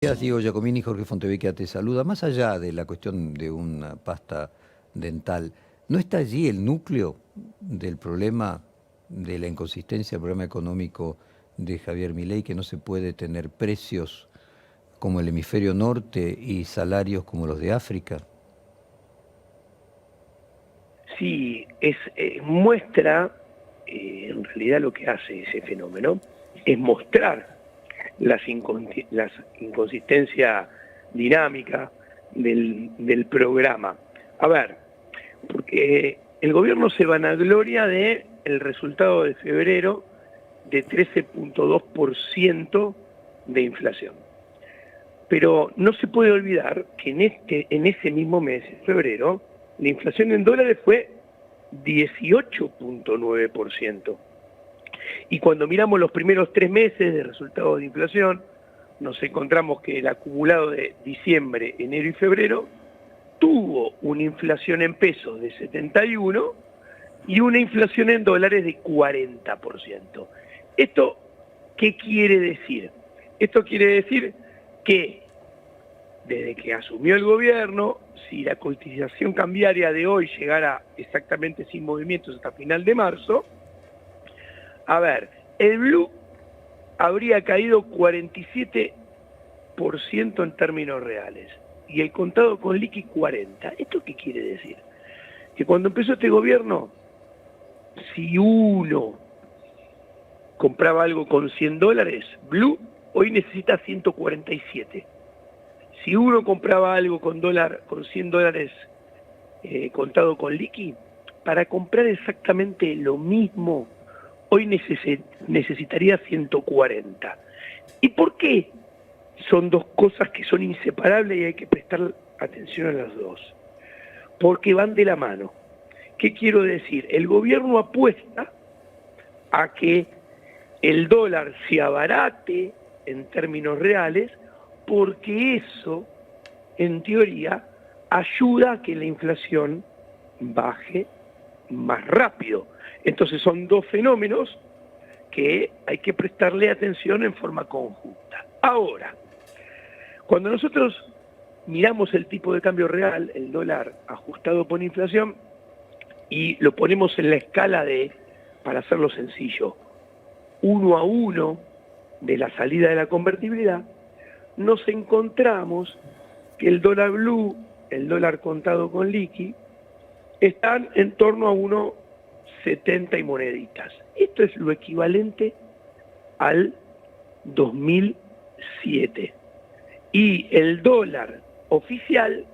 Gracias, Diego Giacomini. Jorge Fontevecchia te saluda. Más allá de la cuestión de una pasta dental, ¿no está allí el núcleo del problema de la inconsistencia, el problema económico de Javier Milei, que no se puede tener precios como el hemisferio norte y salarios como los de África? Sí, muestra, en realidad lo que hace ese fenómeno es mostrar las inconsistencia dinámica del programa. A ver, porque el gobierno se vanagloria de el resultado de febrero de 13.2% de inflación. Pero no se puede olvidar que en ese mismo mes, en febrero, la inflación en dólares fue 18.9%. Y cuando miramos los primeros 3 meses de resultados de inflación, nos encontramos que el acumulado de diciembre, enero y febrero tuvo una inflación en pesos de 71 y una inflación en dólares de 40%. ¿Esto qué quiere decir? Esto quiere decir que desde que asumió el gobierno, si la cotización cambiaria de hoy llegara exactamente sin movimientos hasta final de marzo, a ver, el blue habría caído 47% en términos reales y el contado con liqui 40%. ¿Esto qué quiere decir? Que cuando empezó este gobierno, si uno compraba algo con $100, blue hoy necesita 147. Si uno compraba algo con $100 contado con liqui, para comprar exactamente lo mismo, hoy necesitaría 140. ¿Y por qué? Son dos cosas que son inseparables y hay que prestar atención a las dos. Porque van de la mano. ¿Qué quiero decir? El gobierno apuesta a que el dólar se abarate en términos reales, porque eso, en teoría, ayuda a que la inflación baje más rápido. Entonces son dos fenómenos que hay que prestarle atención en forma conjunta. Ahora, cuando nosotros miramos el tipo de cambio real, el dólar ajustado por inflación, y lo ponemos en la escala de, para hacerlo sencillo, 1 a 1 de la salida de la convertibilidad, nos encontramos que el dólar blue, el dólar contado con liqui, están en torno a 1,70 y moneditas. Esto es lo equivalente al 2007. Y el dólar oficial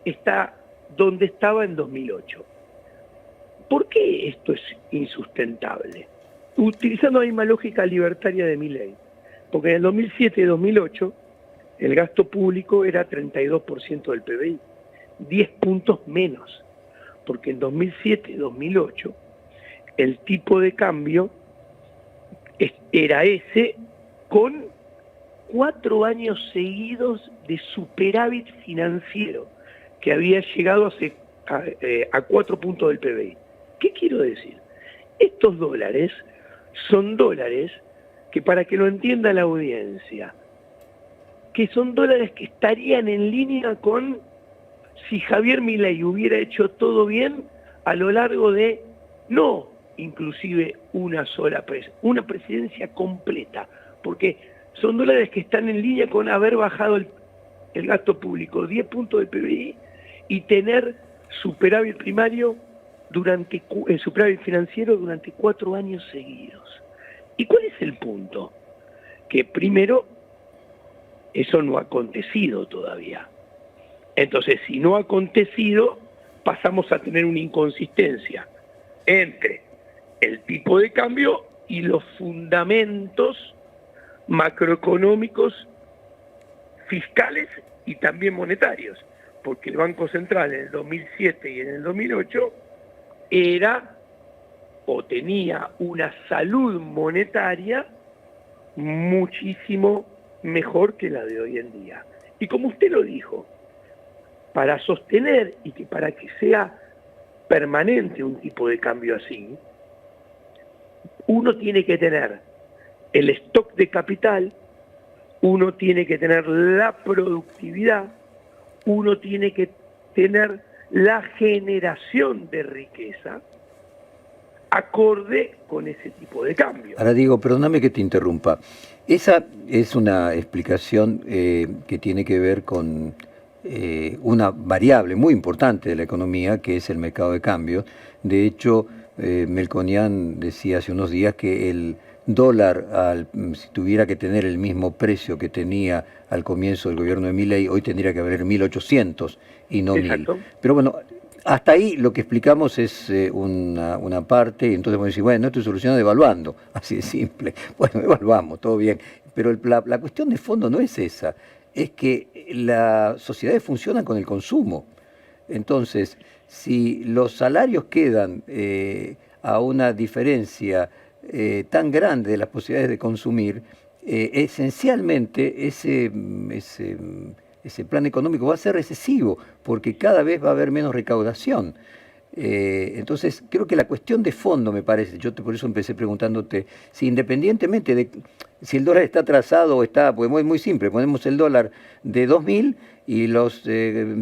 está donde estaba en 2008. ¿Por qué esto es insustentable? Utilizando la misma lógica libertaria de Milei. Porque en el 2007 y 2008 el gasto público era 32% del PBI, 10 puntos menos, porque en 2007 y 2008 el tipo de cambio era ese con 4 años seguidos de superávit financiero, que había llegado a 4 puntos del PBI. ¿Qué quiero decir? Estos dólares son dólares que, para que lo entienda la audiencia, que son dólares que estarían en línea con si Javier Milei hubiera hecho todo bien a lo largo de, no inclusive una presidencia completa, porque son dólares que están en línea con haber bajado el gasto público 10 puntos del PBI y tener superávit primario superávit financiero durante 4 años seguidos. ¿Y cuál es el punto? Que primero, eso no ha acontecido todavía. Entonces, si no ha acontecido, pasamos a tener una inconsistencia entre el tipo de cambio y los fundamentos macroeconómicos, fiscales y también monetarios, porque el Banco Central en el 2007 y en el 2008 era o tenía una salud monetaria muchísimo mejor que la de hoy en día. Y como usted lo dijo, para sostener y que para que sea permanente un tipo de cambio así, uno tiene que tener el stock de capital uno tiene que tener la productividad, uno tiene que tener la generación de riqueza acorde con ese tipo de cambio. Ahora digo, perdóname que te interrumpa. Esa es una explicación que tiene que ver con una variable muy importante de la economía, que es el mercado de cambios. De hecho, Melconian decía hace unos días que el dólar, si tuviera que tener el mismo precio que tenía al comienzo del gobierno de Milei, hoy tendría que valer 1.800 y no 1.000. Exacto. Pero bueno, hasta ahí lo que explicamos es una parte, y entonces podemos decir, bueno, esto se soluciona devaluando, así de simple. Bueno, devaluamos, todo bien. Pero la cuestión de fondo no es esa, es que las sociedades funcionan con el consumo. Entonces, si los salarios quedan a una diferencia tan grande de las posibilidades de consumir, esencialmente ese plan económico va a ser recesivo, porque cada vez va a haber menos recaudación. Entonces, creo que la cuestión de fondo, me parece, por eso empecé preguntándote, si independientemente de si el dólar está atrasado o está, pues muy simple, ponemos el dólar de 2.000 y los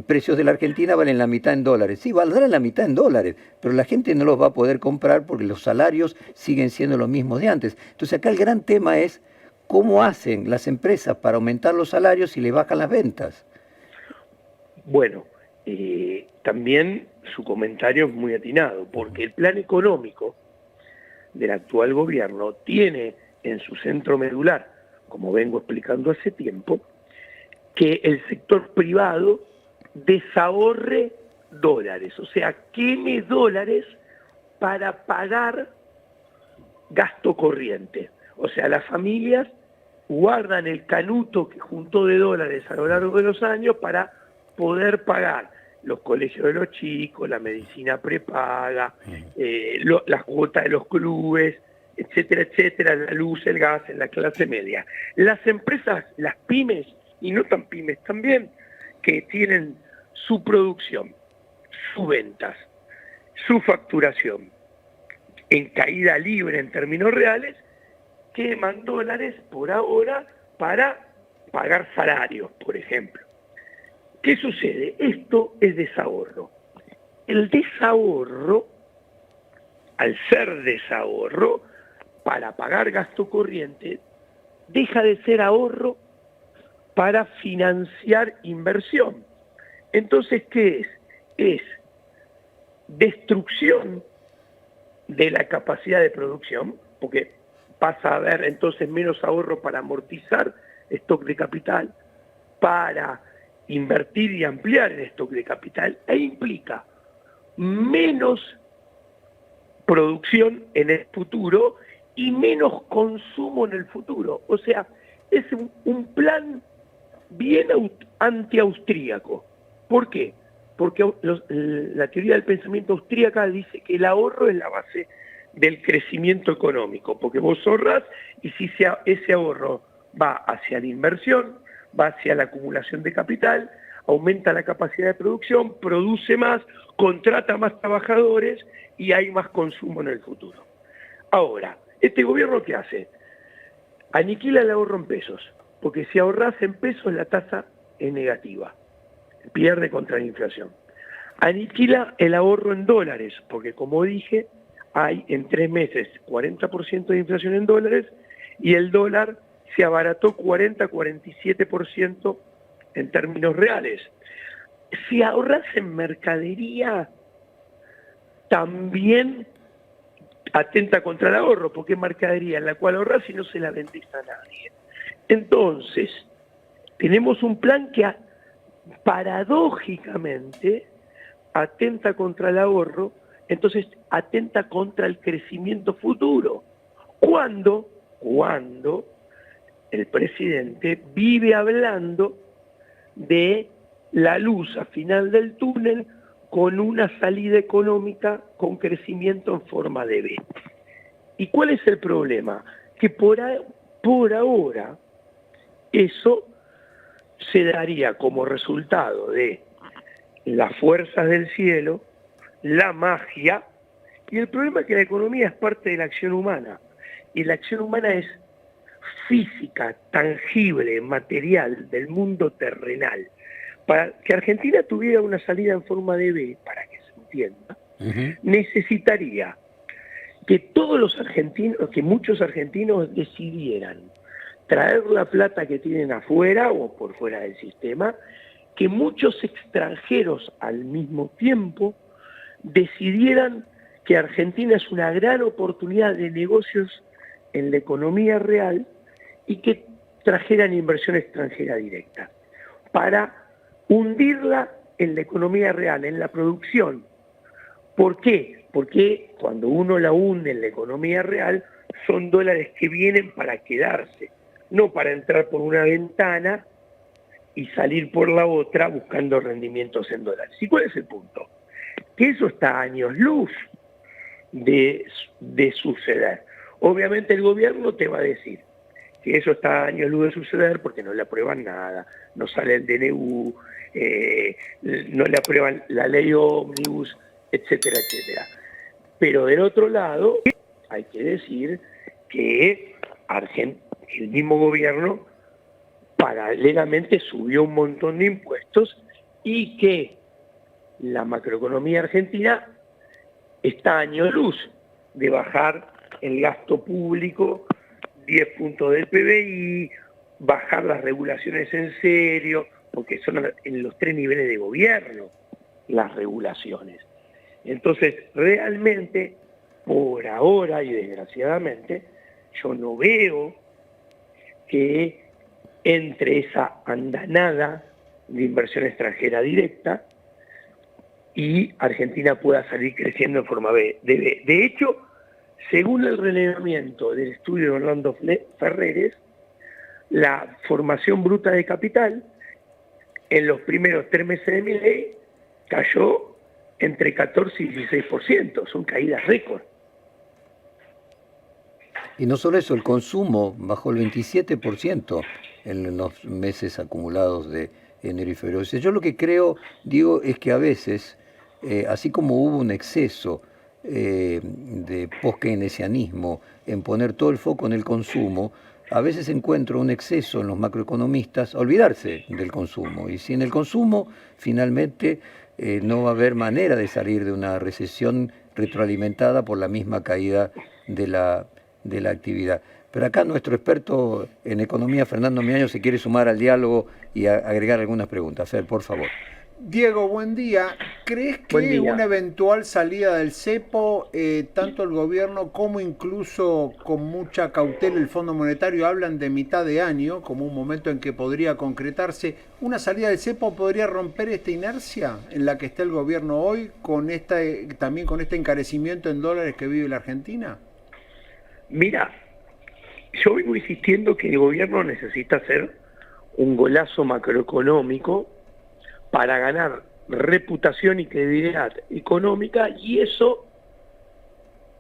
precios de la Argentina valen la mitad en dólares. Sí, valdrán la mitad en dólares, pero la gente no los va a poder comprar porque los salarios siguen siendo los mismos de antes. Entonces, acá el gran tema es cómo hacen las empresas para aumentar los salarios y le bajan las ventas. Bueno, también su comentario es muy atinado, porque el plan económico del actual gobierno tiene en su centro medular, como vengo explicando hace tiempo, que el sector privado desahorre dólares, o sea, queme dólares para pagar gasto corriente. O sea, las familias guardan el canuto que juntó de dólares a lo largo de los años para poder pagar los colegios de los chicos, la medicina prepaga, las cuotas de los clubes, etcétera, etcétera, la luz, el gas en la clase media. Las empresas, las pymes, y no tan pymes también, que tienen su producción, sus ventas, su facturación en caída libre en términos reales, queman dólares por ahora para pagar salarios, por ejemplo. ¿Qué sucede? Esto es desahorro. El desahorro, al ser desahorro, para pagar gasto corriente, deja de ser ahorro para financiar inversión. Entonces, ¿qué es? Es destrucción de la capacidad de producción, porque pasa a haber entonces menos ahorro para amortizar stock de capital, para invertir y ampliar el stock de capital, e implica menos producción en el futuro y menos consumo en el futuro. O sea, es un plan bien anti-austríaco. ¿Por qué? Porque la teoría del pensamiento austríaca dice que el ahorro es la base del crecimiento económico, porque vos ahorrás y si ese ahorro va hacia la inversión, va hacia la acumulación de capital, aumenta la capacidad de producción, produce más, contrata más trabajadores y hay más consumo en el futuro. Ahora, ¿este gobierno qué hace? Aniquila el ahorro en pesos, porque si ahorrás en pesos la tasa es negativa, pierde contra la inflación. Aniquila el ahorro en dólares, porque como dije, hay en 3 meses 40% de inflación en dólares y el dólar se abarató 40-47% en términos reales. Si ahorras en mercadería, también atenta contra el ahorro, porque es mercadería en la cual ahorras y no se la vendés a nadie. Entonces, tenemos un plan que paradójicamente atenta contra el ahorro, entonces atenta contra el crecimiento futuro. Cuando el presidente vive hablando de la luz al final del túnel con una salida económica con crecimiento en forma de V. ¿Y cuál es el problema? Que por ahora eso se daría como resultado de las fuerzas del cielo, la magia, y el problema es que la economía es parte de la acción humana, y la acción humana es física, tangible, material del mundo terrenal, para que Argentina tuviera una salida en forma de B, para que se entienda, necesitaría que todos los argentinos, que muchos argentinos decidieran traer la plata que tienen afuera o por fuera del sistema, que muchos extranjeros al mismo tiempo decidieran que Argentina es una gran oportunidad de negocios en la economía real y que trajeran inversión extranjera directa para hundirla en la economía real, en la producción. ¿Por qué? Porque cuando uno la hunde en la economía real, son dólares que vienen para quedarse, no para entrar por una ventana y salir por la otra buscando rendimientos en dólares. ¿Y cuál es el punto? Que eso está a años luz de suceder. Obviamente el gobierno te va a decir que eso está a años luz de suceder porque no le aprueban nada, no sale el DNU, no le aprueban la ley ómnibus, etcétera, etcétera. Pero del otro lado, hay que decir que el mismo gobierno paralelamente subió un montón de impuestos y que la macroeconomía argentina está a años luz de bajar el gasto público 10 puntos del PBI, bajar las regulaciones en serio, porque son en los 3 niveles de gobierno las regulaciones. Entonces, realmente, por ahora y desgraciadamente, yo no veo que entre esa andanada de inversión extranjera directa y Argentina pueda salir creciendo en forma B. De hecho, según el relevamiento del estudio de Orlando Ferreres, la formación bruta de capital en los primeros 3 meses de Milei cayó entre 14 y 16%, son caídas récord. Y no solo eso, el consumo bajó el 27% en los meses acumulados de enero y febrero. O sea, yo lo que creo, digo, es que a veces, así como hubo un exceso de post-keynesianismo en poner todo el foco en el consumo, a veces encuentro un exceso en los macroeconomistas a olvidarse del consumo. Y si en el consumo finalmente no va a haber manera de salir de una recesión retroalimentada por la misma caída de la actividad. Pero acá nuestro experto en economía, Fernando Miaño, se quiere sumar al diálogo y agregar algunas preguntas. Fer, por favor. Diego, buen día. ¿Crees que una eventual salida del cepo, tanto el gobierno como incluso con mucha cautela el Fondo Monetario hablan de mitad de año como un momento en que podría concretarse? ¿Una salida del cepo podría romper esta inercia en la que está el gobierno hoy, también con este encarecimiento en dólares que vive la Argentina? Mira, yo vengo insistiendo que el gobierno necesita hacer un golazo macroeconómico para ganar reputación y credibilidad económica y eso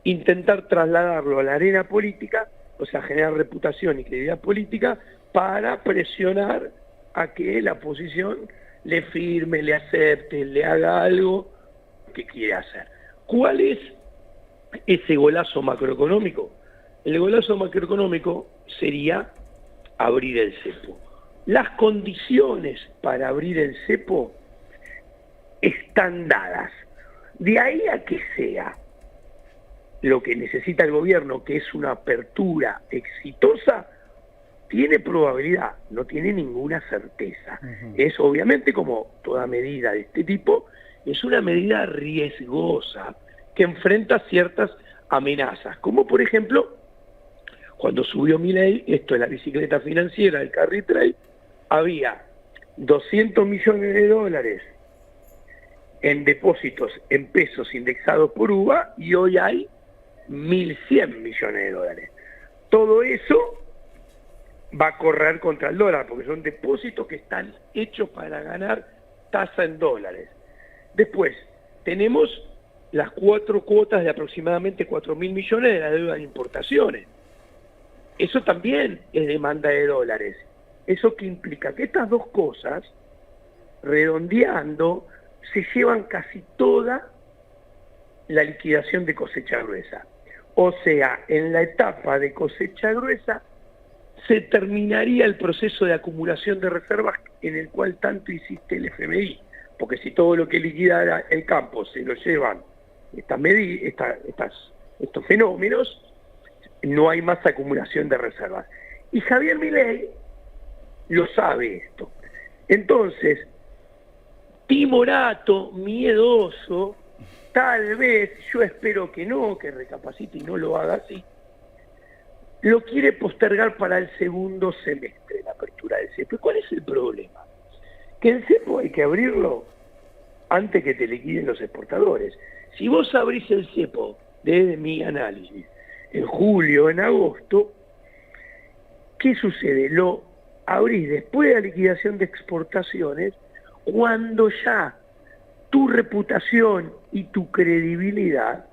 intentar trasladarlo a la arena política, o sea, generar reputación y credibilidad política para presionar a que la oposición le firme, le acepte, le haga algo que quiere hacer. ¿Cuál es ese golazo macroeconómico? El golazo macroeconómico sería abrir el cepo. Las condiciones para abrir el cepo están dadas. De ahí a que sea lo que necesita el gobierno, que es una apertura exitosa, tiene probabilidad, no tiene ninguna certeza. Es obviamente, como toda medida de este tipo, es una medida riesgosa que enfrenta ciertas amenazas, como por ejemplo, cuando subió Milei, esto de la bicicleta financiera, el carry trade, había 200 millones de dólares en depósitos en pesos indexados por UVA y hoy hay 1.100 millones de dólares. Todo eso va a correr contra el dólar porque son depósitos que están hechos para ganar tasa en dólares. Después, tenemos las 4 cuotas de aproximadamente 4.000 millones de la deuda de importaciones. Eso también es demanda de dólares. ¿Eso qué implica? Que estas dos cosas, redondeando, se llevan casi toda la liquidación de cosecha gruesa. O sea, en la etapa de cosecha gruesa se terminaría el proceso de acumulación de reservas en el cual tanto insiste el FMI, porque si todo lo que liquida el campo se lo llevan estos fenómenos, no hay más acumulación de reservas. Y Javier Milei lo sabe esto. Entonces, timorato, miedoso, tal vez, yo espero que no, que recapacite y no lo haga así, lo quiere postergar para el segundo semestre, la apertura del cepo. ¿Cuál es el problema? Que el cepo hay que abrirlo antes que te liquiden los exportadores. Si vos abrís el cepo, desde mi análisis, en julio, en agosto, ¿qué sucede? Lo abrís después de la liquidación de exportaciones, cuando ya tu reputación y tu credibilidad,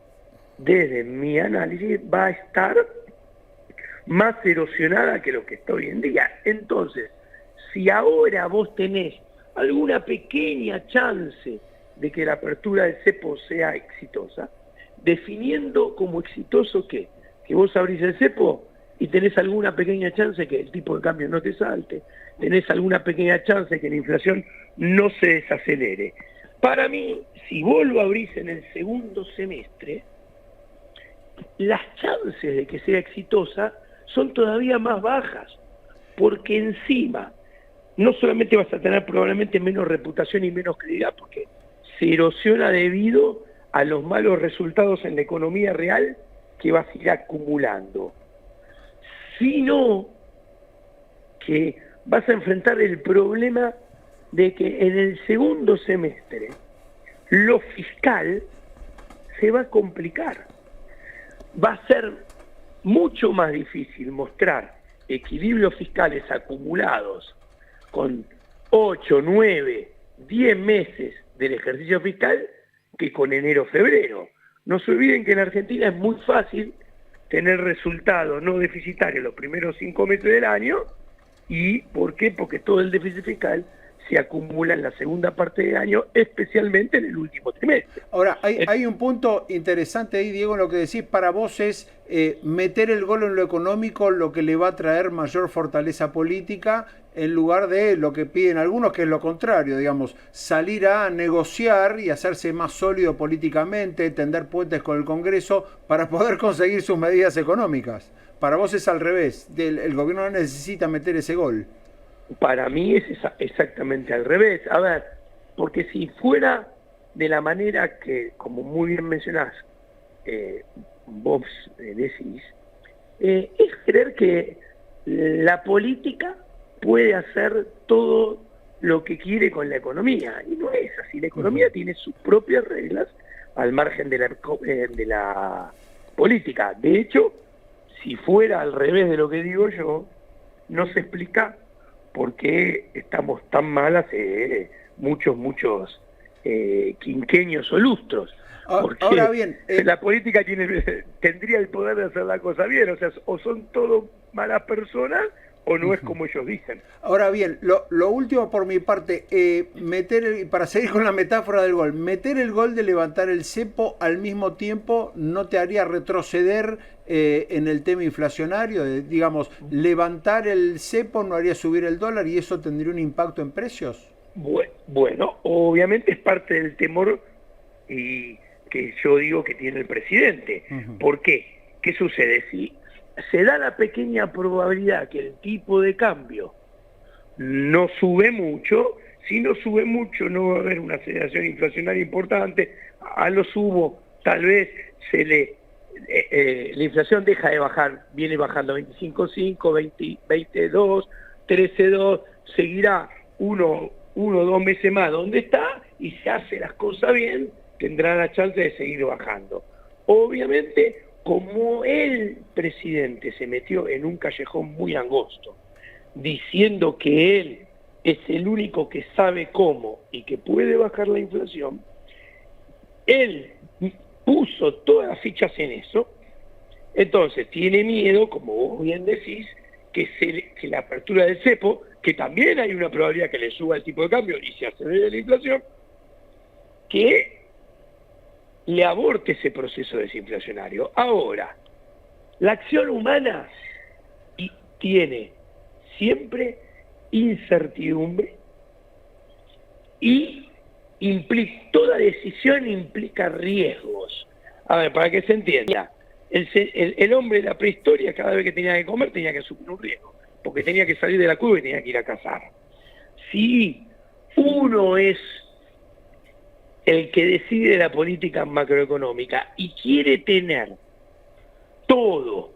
desde mi análisis, va a estar más erosionada que lo que está hoy en día. Entonces, si ahora vos tenés alguna pequeña chance de que la apertura del cepo sea exitosa, definiendo como exitoso ¿qué? Que vos abrís el cepo y tenés alguna pequeña chance que el tipo de cambio no te salte, tenés alguna pequeña chance que la inflación no se desacelere. Para mí, si vos lo abrís en el segundo semestre, las chances de que sea exitosa son todavía más bajas, porque encima no solamente vas a tener probablemente menos reputación y menos credibilidad, porque se erosiona debido a los malos resultados en la economía real que vas a ir acumulando, sino que vas a enfrentar el problema de que en el segundo semestre lo fiscal se va a complicar. Va a ser mucho más difícil mostrar equilibrios fiscales acumulados con 8, 9, 10 meses del ejercicio fiscal que con enero-febrero. No se olviden que en Argentina es muy fácil tener resultados no deficitarios los primeros 5 meses del año. ¿Y por qué? Porque todo el déficit fiscal se acumula en la segunda parte del año, especialmente en el último trimestre. Ahora, hay un punto interesante ahí, Diego, en lo que decís. Para vos es meter el gol en lo económico lo que le va a traer mayor fortaleza política, en lugar de lo que piden algunos, que es lo contrario, digamos, salir a negociar y hacerse más sólido políticamente, tender puentes con el Congreso para poder conseguir sus medidas económicas. Para vos es al revés, el gobierno no necesita meter ese gol. Para mí es exactamente al revés. A ver, porque si fuera de la manera que, como muy bien mencionás, vos decís, es creer que la política puede hacer todo lo que quiere con la economía. Y no es así. La economía tiene sus propias reglas al margen de la política. De hecho, si fuera al revés de lo que digo yo, no se explica por qué estamos tan mal hace muchos quinquenios o lustros. Porque ahora bien, la política tendría el poder de hacer la cosa bien, o sea, o son todos malas personas o no es como ellos dicen. Ahora bien, lo último por mi parte, para seguir con la metáfora del gol, meter el gol de levantar el cepo al mismo tiempo no te haría retroceder en el tema inflacionario, digamos, levantar el cepo no haría subir el dólar y eso tendría un impacto en precios. Bueno, obviamente es parte del temor y que yo digo que tiene el presidente. ¿Por qué? ¿Qué sucede? Si se da la pequeña probabilidad que el tipo de cambio no sube mucho, si no sube mucho no va a haber una aceleración inflacionaria importante, a lo sumo tal vez la inflación deja de bajar, viene bajando 25.5, 22, 13.2, seguirá uno o 2 meses más donde está y si hace las cosas bien tendrá la chance de seguir bajando. Obviamente, como el presidente se metió en un callejón muy angosto, diciendo que él es el único que sabe cómo y que puede bajar la inflación, él puso todas las fichas en eso, entonces tiene miedo, como vos bien decís, que la apertura del cepo, que también hay una probabilidad que le suba el tipo de cambio y se acelere la inflación, que le aborte ese proceso desinflacionario. Ahora, la acción humana tiene siempre incertidumbre y toda decisión implica riesgos. A ver, para que se entienda, el hombre de la prehistoria cada vez que tenía que comer tenía que asumir un riesgo, porque tenía que salir de la cueva y tenía que ir a cazar. Si uno es el que decide la política macroeconómica y quiere tener todo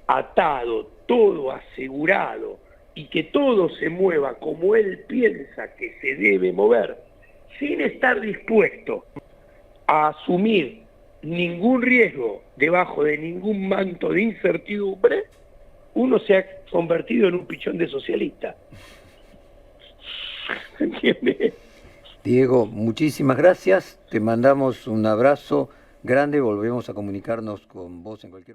atado, todo asegurado, y que todo se mueva como él piensa que se debe mover, sin estar dispuesto a asumir ningún riesgo debajo de ningún manto de incertidumbre, uno se ha convertido en un pichón de socialista. ¿Se entiende? Diego, muchísimas gracias. Te mandamos un abrazo grande. Volvemos a comunicarnos con vos en cualquier momento.